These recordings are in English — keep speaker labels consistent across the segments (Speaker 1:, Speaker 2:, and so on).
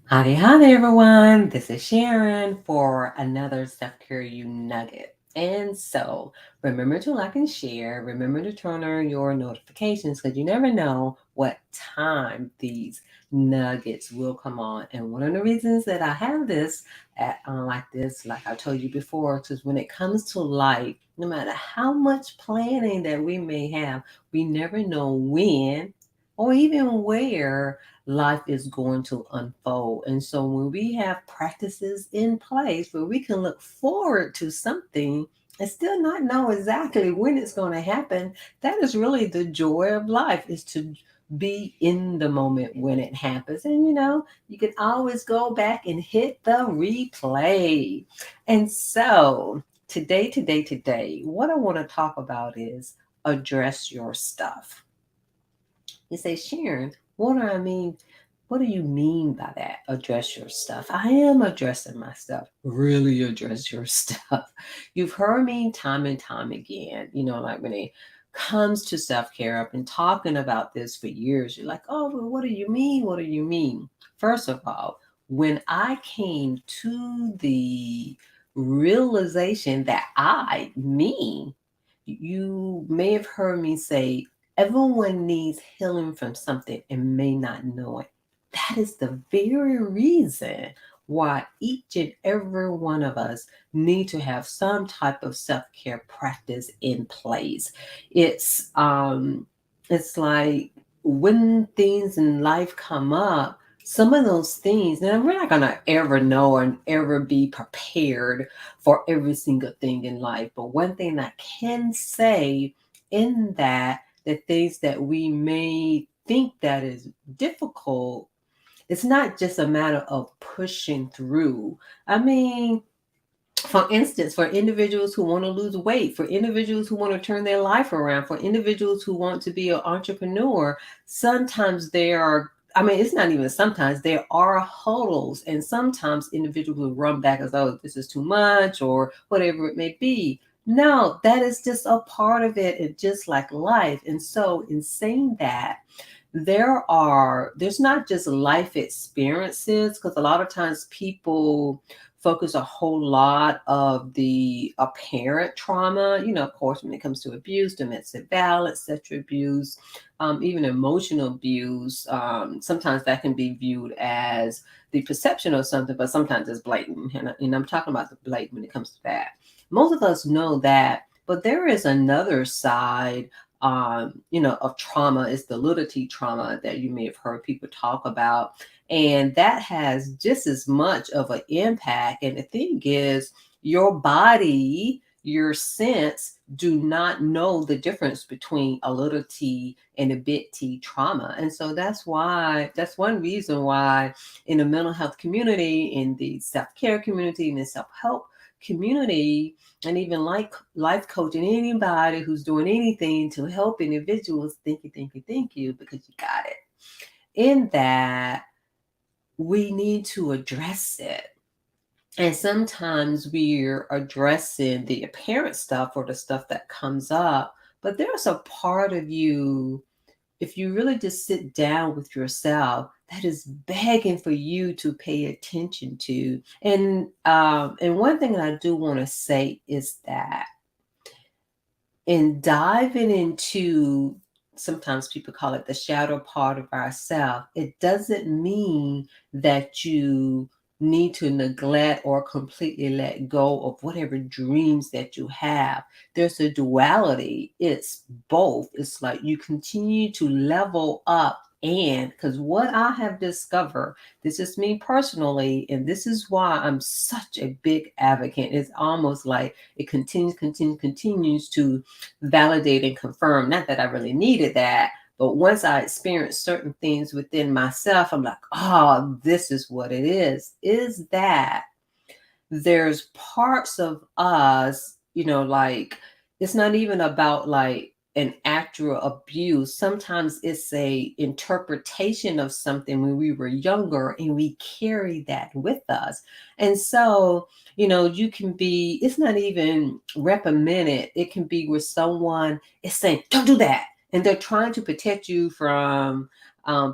Speaker 1: Howdy, howdy, everyone. This is Sharon for another Self Care You Nugget. And so, remember to like and share. Remember to turn on your notifications because you never know what time these nuggets will come on. And one of the reasons that I have this like this, like I told you before, because when it comes to life, no matter how much planning that we may have, we never know when or even where life is going to unfold. And so when we have practices in place where we can look forward to something and still not know exactly when it's going to happen, that is really the joy of life is to be in the moment when it happens. And you can always go back and hit the replay. And so today, what I want to talk about is address your stuff. You say, Sharon, what do I mean? What do you mean by that? Address your stuff. I am addressing my stuff. Really address your stuff. You've heard me time and time again, like when it comes to self care, I've been talking about this for years. You're like, oh, well, what do you mean? What do you mean? First of all, when I came to the realization that I, me, you may have heard me say, everyone needs healing from something and may not know it. That is the very reason why each and every one of us need to have some type of self-care practice in place. It's like when things in life come up, some of those things, and we're not gonna ever know and ever be prepared for every single thing in life. But one thing I can say in that, the things that we may think that is difficult, it's not just a matter of pushing through. I mean, for instance, for individuals who want to lose weight, for individuals who want to turn their life around, for individuals who want to be an entrepreneur, sometimes there are, I mean, it's not even sometimes, there are hurdles, and sometimes individuals will run back as, oh, this is too much, or whatever it may be. No, that is just a part of it. It's just like life. And so, in saying that, there's not just life experiences, because a lot of times people focus a whole lot of the apparent trauma, of course, when it comes to abuse, domestic violence, sexual abuse, even emotional abuse. Sometimes that can be viewed as the perception of something, but sometimes it's blatant. And I'm talking about the blatant when it comes to that. Most of us know that, but there is another side of trauma. Is the little t trauma that you may have heard people talk about, and that has just as much of an impact. And the thing is, your body, your sense do not know the difference between a little t and a big T trauma. And so that's one reason why in the mental health community, in the self-care community, in the self-help community, and even like life coaching, anybody who's doing anything to help individuals, thank you, because you got it. In that, we need to address it. And sometimes we're addressing the apparent stuff or the stuff that comes up, but there's a part of you, if you really just sit down with yourself, that is begging for you to pay attention to. And one thing that I do want to say is that in diving into, sometimes people call it the shadow part of ourself, it doesn't mean that you need to neglect or completely let go of whatever dreams that you have. There's a duality. It's both. It's like you continue to level up. And because what I have discovered, this is me personally, and this is why I'm such a big advocate. It's almost like it continues to validate and confirm. Not that I really needed that, but once I experienced certain things within myself, I'm like, oh, this is what it is that there's parts of us, like it's not even about like an actual abuse. Sometimes it's a interpretation of something when we were younger and we carry that with us. And so, you can be, it's not even reprimanded. It can be where someone is saying, don't do that. And they're trying to protect you from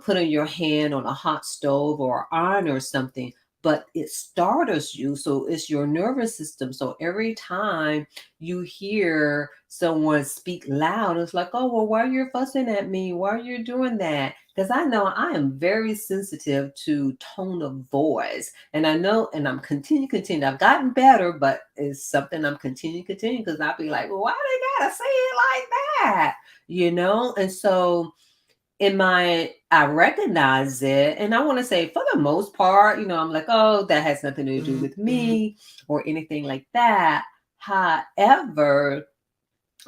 Speaker 1: putting your hand on a hot stove or iron or something, but it startles you. So it's your nervous system. So every time you hear someone speak loud, it's like, oh, well, why are you fussing at me? Why are you doing that? Because I know I am very sensitive to tone of voice. And I know, and I'm continue. I've gotten better, but it's something I'm continue, because I'll be like, well, why they gotta say it like that? And so I recognize it, and I want to say for the most part, I'm like, oh, that has nothing to do with me or anything like that. However,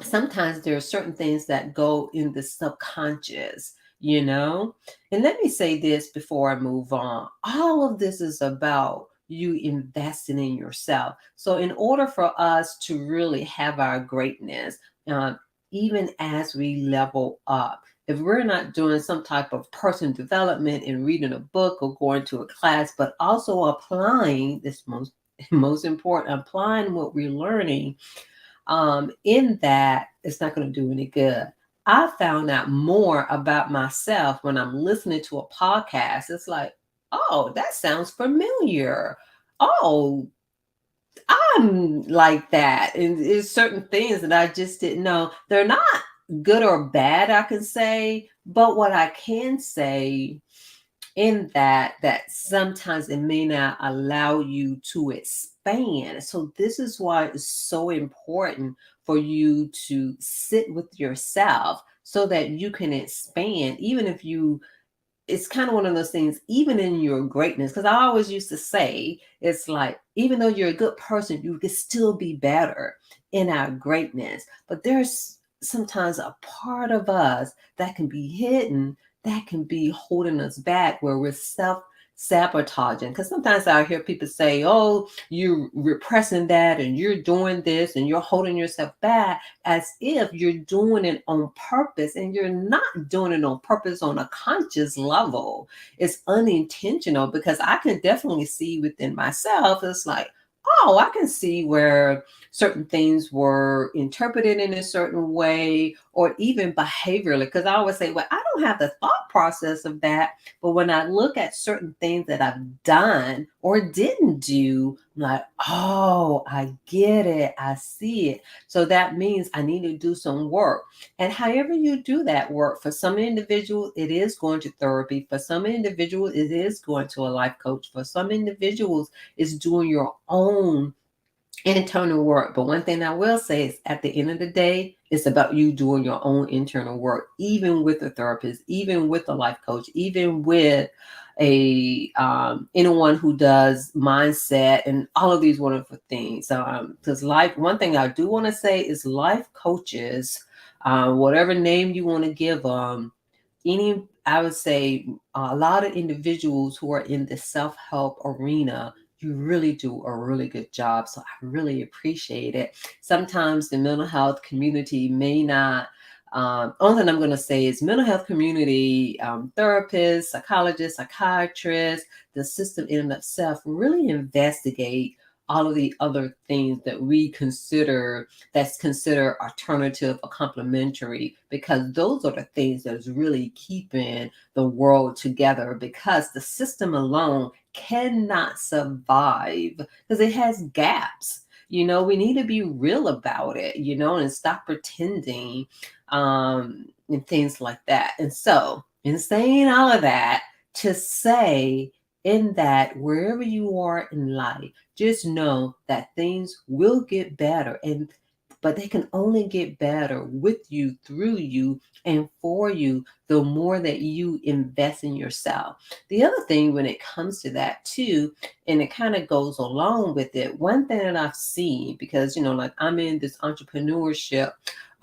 Speaker 1: sometimes there are certain things that go in the subconscious, and let me say this before I move on. All of this is about you investing in yourself. So in order for us to really have our greatness, uh, even as we level up, if we're not doing some type of personal development and reading a book or going to a class, but also applying this most important, applying what we're learning, in that, it's not going to do any good. I found out more about myself when I'm listening to a podcast. It's like, oh, that sounds familiar. Oh, I'm like that. And there's certain things that I just didn't know. They're not good or bad, I can say. But what I can say in that sometimes it may not allow you to expand. So this is why it's so important for you to sit with yourself so that you can expand, even if you it's kind of one of those things, even in your greatness, because I always used to say, it's like, even though you're a good person, you can still be better in our greatness. But there's sometimes a part of us that can be hidden, that can be holding us back, where we're sabotaging. Because sometimes I hear people say, oh, you're repressing that and you're doing this and you're holding yourself back, as if you're doing it on purpose, and you're not doing it on purpose on a conscious level. It's unintentional, because I can definitely see within myself, it's like, oh, I can see where certain things were interpreted in a certain way, or even behaviorally. Because I always say, well, I don't have the thought process of that, but when I look at certain things that I've done or didn't do, I'm like, oh, I get it, I see it. So that means I need to do some work. And however you do that work, for some individuals, it is going to therapy. For some individuals, it is going to a life coach. For some individuals, it's doing your own internal work. But one thing I will say is, at the end of the day, it's about you doing your own internal work, even with a therapist, even with a life coach, even with a anyone who does mindset and all of these wonderful things. Because one thing I do want to say is, life coaches, whatever name you want to give them, I would say a lot of individuals who are in the self-help arena, you really do a really good job. So I really appreciate it. Sometimes the mental health community may not. Only thing I'm going to say is, mental health community, therapists, psychologists, psychiatrists, the system in and of itself really investigate all of the other things that we consider, that's considered alternative or complementary, because those are the things that is really keeping the world together, because the system alone cannot survive, because it has gaps. We need to be real about it, and stop pretending, and things like that. And so, in saying all of that, to say, in that wherever you are in life, just know that things will get better, but they can only get better with you, through you, and for you, the more that you invest in yourself. The other thing, when it comes to that too, and it kind of goes along with it, one thing that I've seen, because like, I'm in this entrepreneurship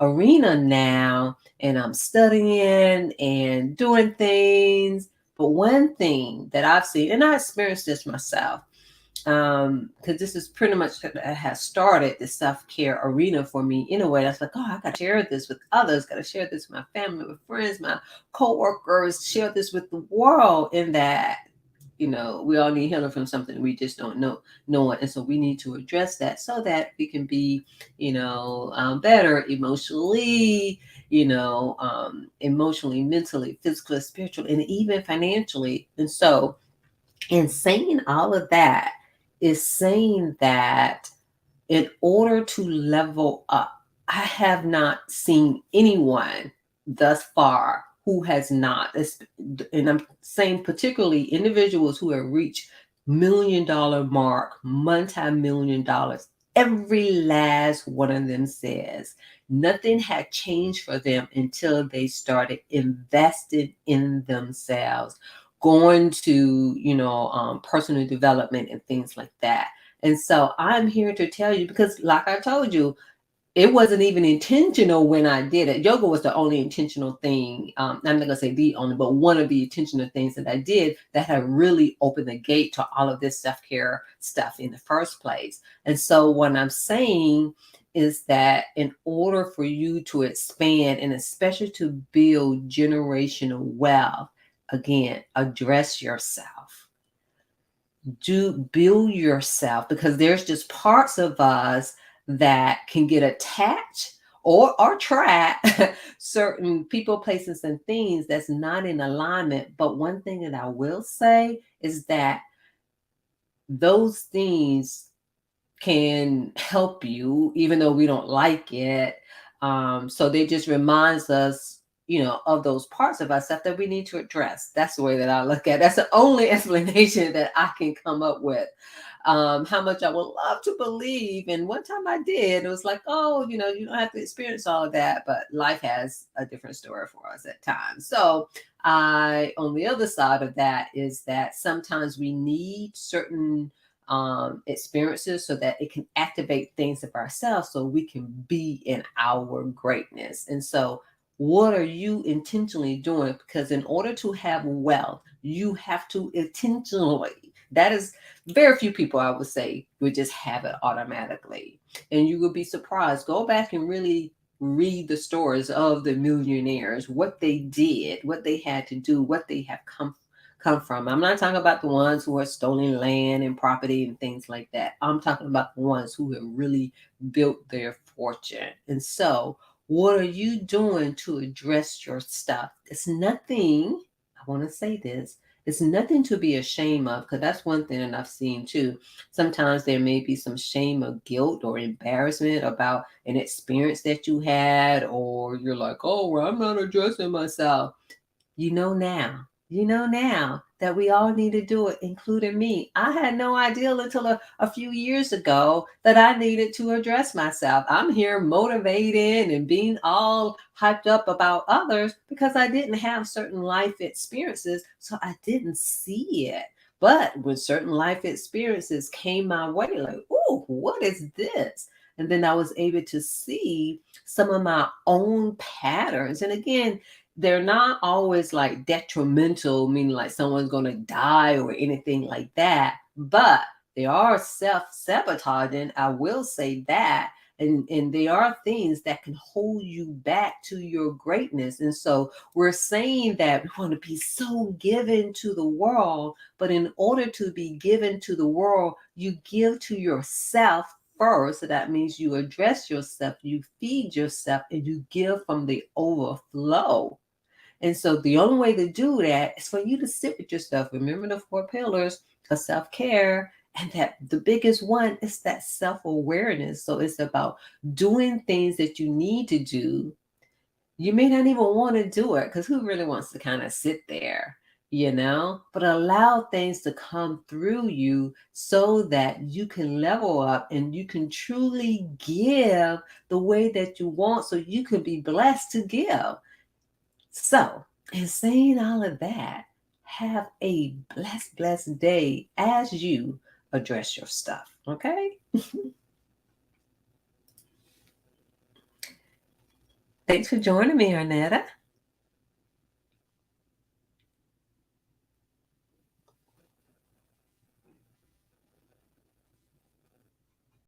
Speaker 1: arena now, and I'm studying and doing things. But one thing that I've seen, and I experienced this myself, because this is pretty much has started the self-care arena for me in a way that's like, oh, I gotta share this with others, gotta share this with my family, with friends, my co-workers, share this with the world. In that, we all need healing from something we just don't know it. And so we need to address that so that we can be, better emotionally, emotionally, mentally, physically, spiritual, and even financially. And so, in saying all of that, is saying that in order to level up, I have not seen anyone thus far who has not, and I'm saying particularly individuals who have reached $1 million mark, multi-million dollars. Every last one of them says nothing had changed for them until they started investing in themselves, going to, personal development and things like that. And so I'm here to tell you, because like I told you, it wasn't even intentional when I did it. Yoga was the only intentional thing. I'm not going to say the only, but one of the intentional things that I did that have really opened the gate to all of this self-care stuff in the first place. And so what I'm saying is that in order for you to expand and especially to build generational wealth, again, address yourself. Do build yourself, because there's just parts of us that can get attached or trap certain people, places, and things that's not in alignment. But one thing that I will say is that those things can help you, even though we don't like it. So they just reminds us, of those parts of ourselves that we need to address. That's the way that I look at it. That's the only explanation that I can come up with. How much I would love to believe. And one time I did, it was like, oh, you don't have to experience all of that, but life has a different story for us at times. So on the other side of that is that sometimes we need certain experiences so that it can activate things of ourselves so we can be in our greatness. And so what are you intentionally doing? Because in order to have wealth, you have to intentionally. That is very few people, I would say, would just have it automatically. And you will be surprised. Go back and really read the stories of the millionaires, what they did, what they had to do, what they have come from. I'm not talking about the ones who are stolen land and property and things like that. I'm talking about the ones who have really built their fortune. And so, what are you doing to address your stuff? It's nothing, I want to say this, it's nothing to be ashamed of, because that's one thing that I've seen too. Sometimes there may be some shame or guilt or embarrassment about an experience that you had, or you're like, oh, well, I'm not addressing myself. You know now that we all need to do it, including me. I had no idea until a few years ago that I needed to address myself. I'm here motivating and being all hyped up about others because I didn't have certain life experiences, so I didn't see it. But when certain life experiences came my way, like, oh, what is this? And then I was able to see some of my own patterns. And again, they're not always like detrimental, meaning like someone's going to die or anything like that, but they are self-sabotaging. I will say that. And they are things that can hold you back to your greatness. And so we're saying that we want to be so given to the world, but in order to be given to the world, you give to yourself first. So that means you address yourself, you feed yourself, and you give from the overflow. And so the only way to do that is for you to sit with yourself. Remember the 4 pillars of self-care. And that the biggest one is that self-awareness. So it's about doing things that you need to do. You may not even want to do it, because who really wants to kind of sit there, But allow things to come through you so that you can level up and you can truly give the way that you want, so you can be blessed to give. So, in saying all of that, have a blessed day as you address your stuff. Okay? Thanks for joining me, Arnetta.